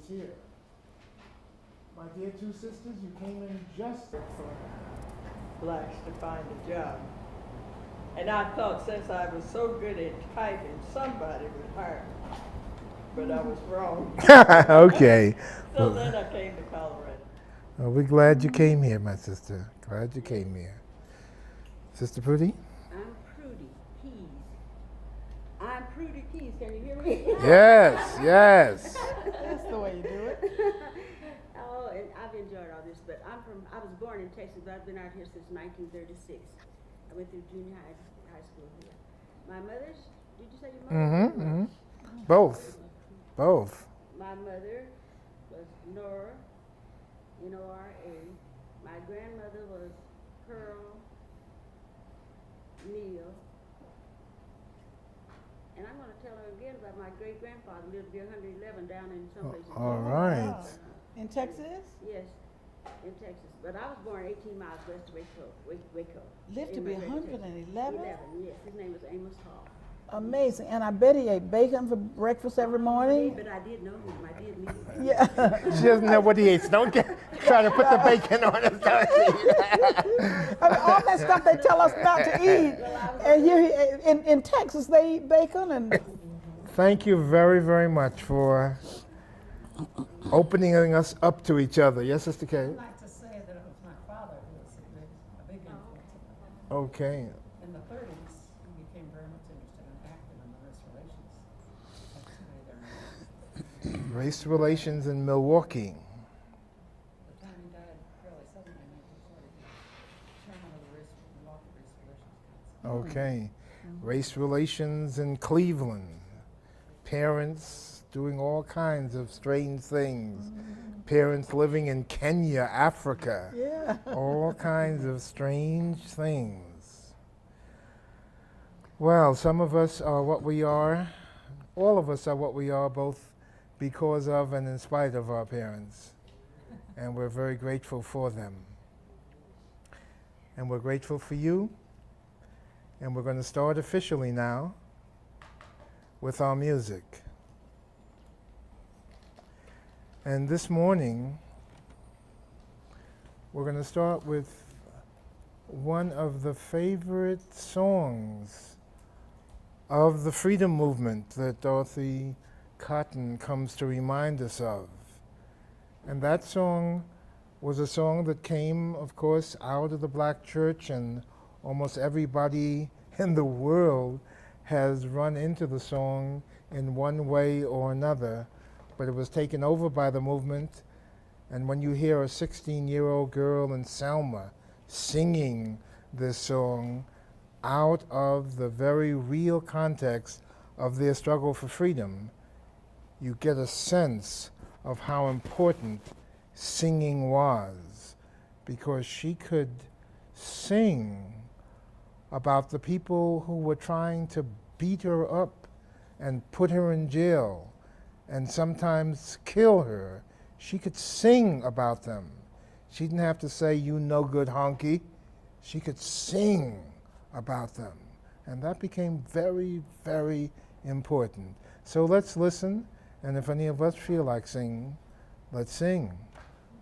here. My dear two sisters, you came in just for blacks to find a job. And I thought since I was so good at typing, somebody would hire me. But I was wrong. Okay. So then I came to Colorado. Well, we're glad you came here, my sister. Glad you came here. Sister Prudy? I'm Prudy Keys. I'm Prudy Keys. Can you hear me? Yes, yes. That's the way you do it. Oh, and I've enjoyed all this, but I was born in Texas, but I've been out here since 1936. I went through junior high school here. My mother's, did you say your mother? Mm-hmm, mm-hmm. Both. Both. My mother was Nora, N-O-R-A. My grandmother was Pearl Neal. And I'm going to tell her again about my great-grandfather lived to be 111 down in some places. All right. In Texas? Yes, in Texas. But I was born 18 miles west of Waco. Lived to be 111? 11, yes. His name was Amos Hall. Amazing. And I bet he ate bacon for breakfast every morning. But I did know him. I did meet him. Yeah. She doesn't know what he eats. Don't try to put the bacon on us. I mean, all that stuff they tell us not to eat. And here in Texas, they eat bacon. And Thank you very, very much for opening us up to each other. Yes, Sister Kay? I'd like to say that it was my father who was a big influence in my life. Okay. In the 30s, he became very much interested in acting in the race relations. That's the way they're Race relations in Milwaukee. the time he died fairly suddenly in 1940, chairman of the Milwaukee Race Relations Council. Okay. Race relations in Cleveland. Parents doing all kinds of strange things. Parents living in Kenya, Africa. yeah. All kinds of strange things. Well, some of us are what we are. All of us are what we are, both because of and in spite of our parents. And we're very grateful for them. And we're grateful for you. And we're going to start officially now with our music. And this morning, we're going to start with one of the favorite songs of the freedom movement that Dorothy Cotton comes to remind us of. And that song was a song that came, of course, out of the black church, and almost everybody in the world has run into the song in one way or another, but it was taken over by the movement. And when you hear a 16-year-old girl in Selma singing this song out of the very real context of their struggle for freedom, you get a sense of how important singing was, because she could sing about the people who were trying to beat her up and put her in jail and sometimes kill her. She could sing about them. She didn't have to say, "You no good honky." She could sing about them. And that became very, very important. So let's listen, and if any of us feel like singing, let's sing.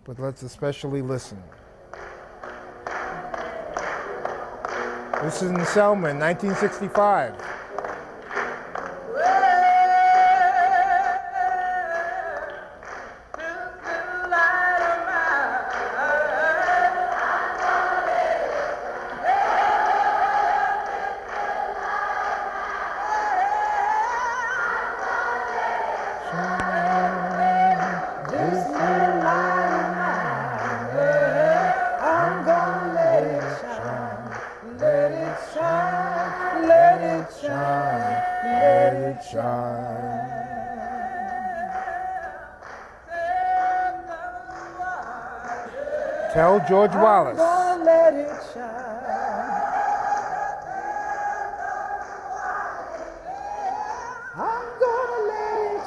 But let's especially listen. This is in Selma in 1965. Tell George Wallace. I'm gonna let it shine. I'm gonna let it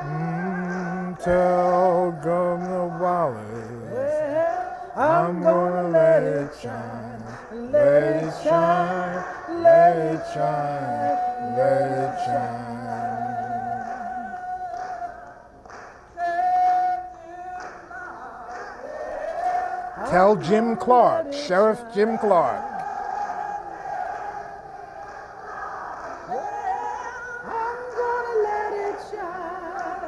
shine. Tell Governor Wallace. Well, I'm gonna let it shine. Let it shine. Let it shine. Let it shine. Tell Jim Clark, Sheriff Jim Clark. I'm gonna let it shine.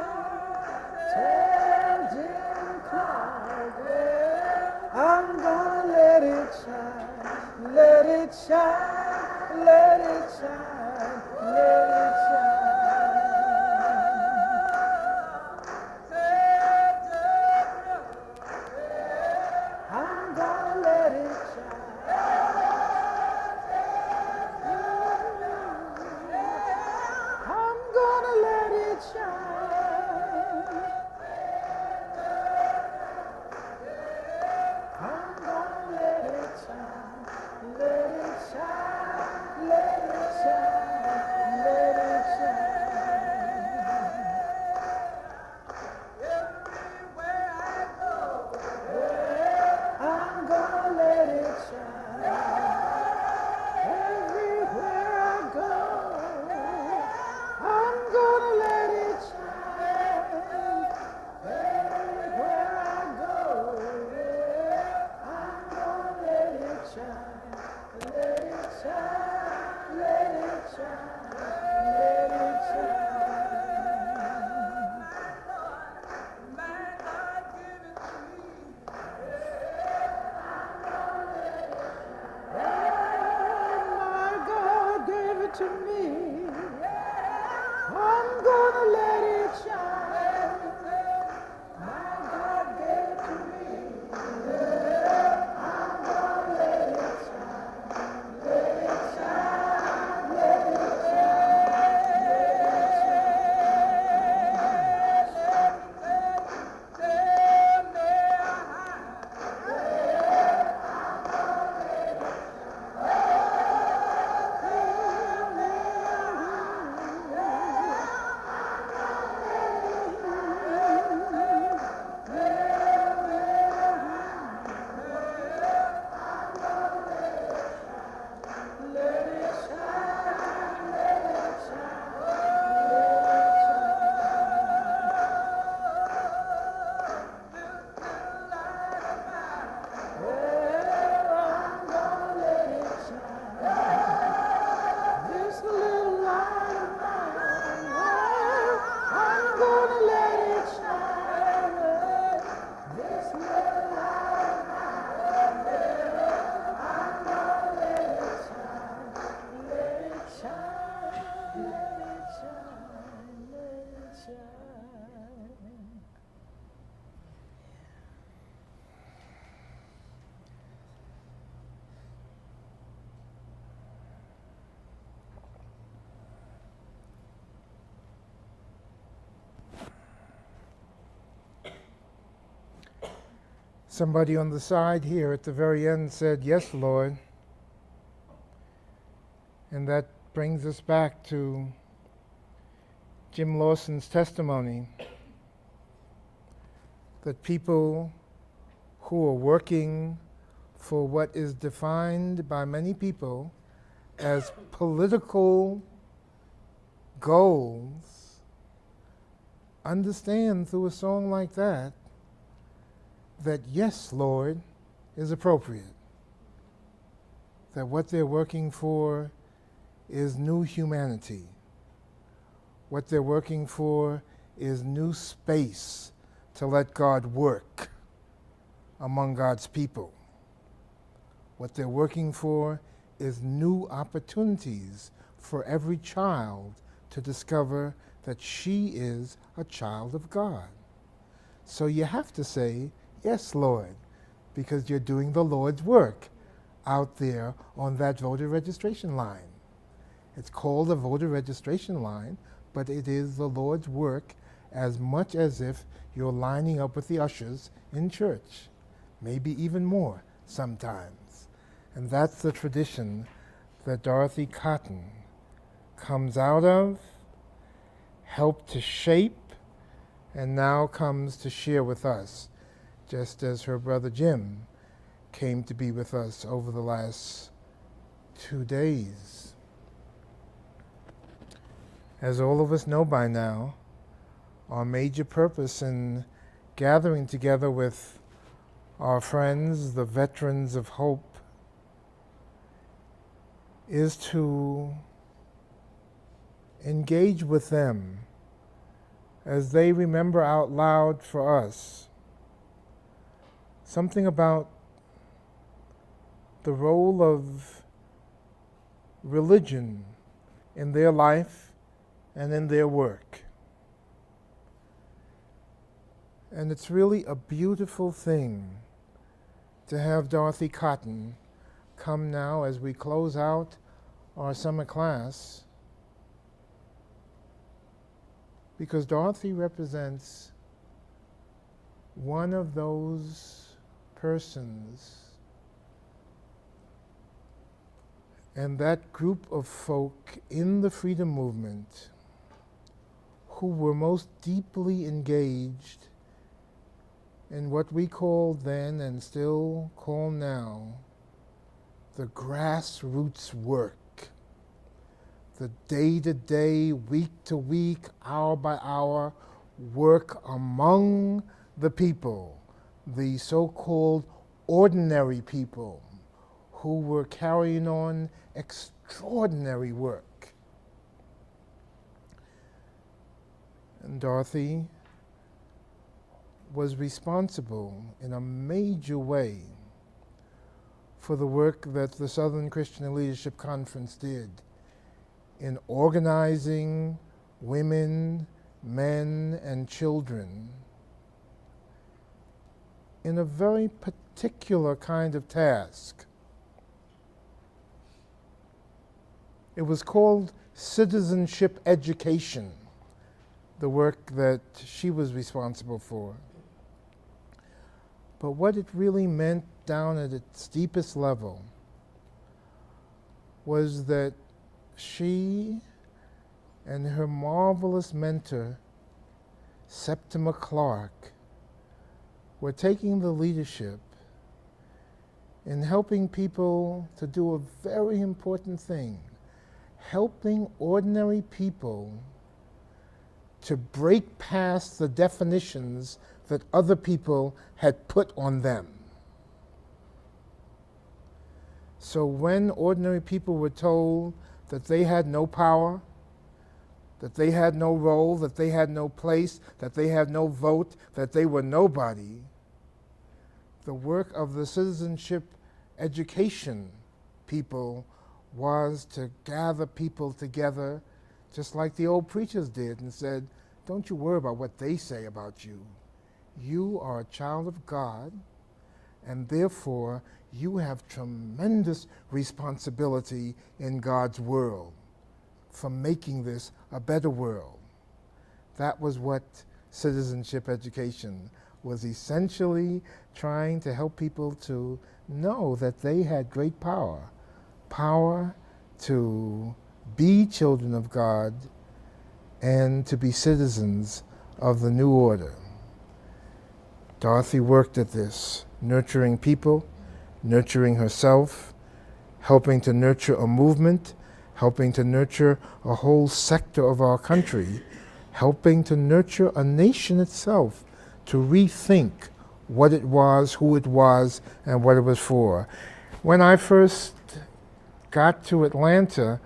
Tell Jim Clark, yeah, I'm gonna let it shine. Let it shine, let it shine, let it shine. I'm gonna let it shine. I'm gonna let it shine. I'm gonna let it shine. Let it shine. Let it shine. Let it shine. Everywhere I go, I'm gonna let it shine. Everywhere I go, I'm gonna let it shine. Everywhere I go, I'm gonna let it shine. Let it shine, let it shine, let it shine. My God, give it to me. My God gave it to me. I'm gonna let it shine. My God gave it to me. I'm gonna let it shine. Let it shine. Let it This little light of mine, I'm gonna let it shine. This little light of mine, I'm gonna let it shine. Let it shine, let it shine, let it shine. Somebody on the side here at the very end said, "Yes, Lord." And that brings us back to Jim Lawson's testimony that people who are working for what is defined by many people as political goals understand through a song like that that yes, Lord, is appropriate. That what they're working for is new humanity. What they're working for is new space to let God work among God's people. What they're working for is new opportunities for every child to discover that she is a child of God. So you have to say, yes, Lord, because you're doing the Lord's work out there on that voter registration line. It's called a voter registration line, but it is the Lord's work as much as if you're lining up with the ushers in church, maybe even more sometimes. And that's the tradition that Dorothy Cotton comes out of, helped to shape, and now comes to share with us, just as her brother Jim came to be with us over the last 2 days. As all of us know by now, our major purpose in gathering together with our friends, the veterans of hope, is to engage with them as they remember out loud for us something about the role of religion in their life and in their work. And it's really a beautiful thing to have Dorothy Cotton come now as we close out our summer class, because Dorothy represents one of those persons and that group of folk in the freedom movement who were most deeply engaged in what we called then and still call now the grassroots work, the day-to-day, week-to-week, hour-by-hour work among the people, the so-called ordinary people who were carrying on extraordinary work. And Dorothy was responsible in a major way for the work that the Southern Christian Leadership Conference did in organizing women, men, and children in a very particular kind of task. It was called citizenship education, the work that she was responsible for. But what it really meant down at its deepest level was that she and her marvelous mentor, Septima Clark, were taking the leadership in helping people to do a very important thing, helping ordinary people to break past the definitions that other people had put on them. So when ordinary people were told that they had no power, that they had no role, that they had no place, that they had no vote, that they were nobody, the work of the citizenship education people was to gather people together, just like the old preachers did, and said, don't you worry about what they say about you. You are a child of God, and therefore you have tremendous responsibility in God's world for making this a better world. That was what citizenship education was essentially trying to help people to know that they had great power, power to be children of God and to be citizens of the new order. Dorothy worked at this, nurturing people, nurturing herself, helping to nurture a movement, helping to nurture a whole sector of our country, helping to nurture a nation itself to rethink what it was, who it was, and what it was for. When I first got to Atlanta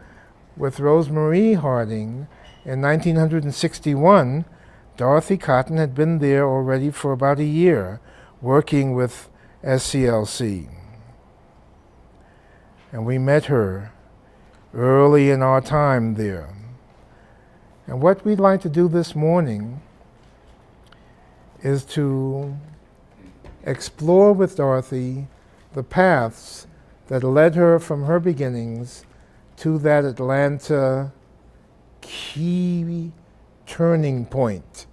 with Rosemarie Harding in 1961, Dorothy Cotton had been there already for about a year, working with SCLC. And we met her early in our time there. And what we'd like to do this morning is to explore with Dorothy the paths that led her from her beginnings to that Atlanta key turning point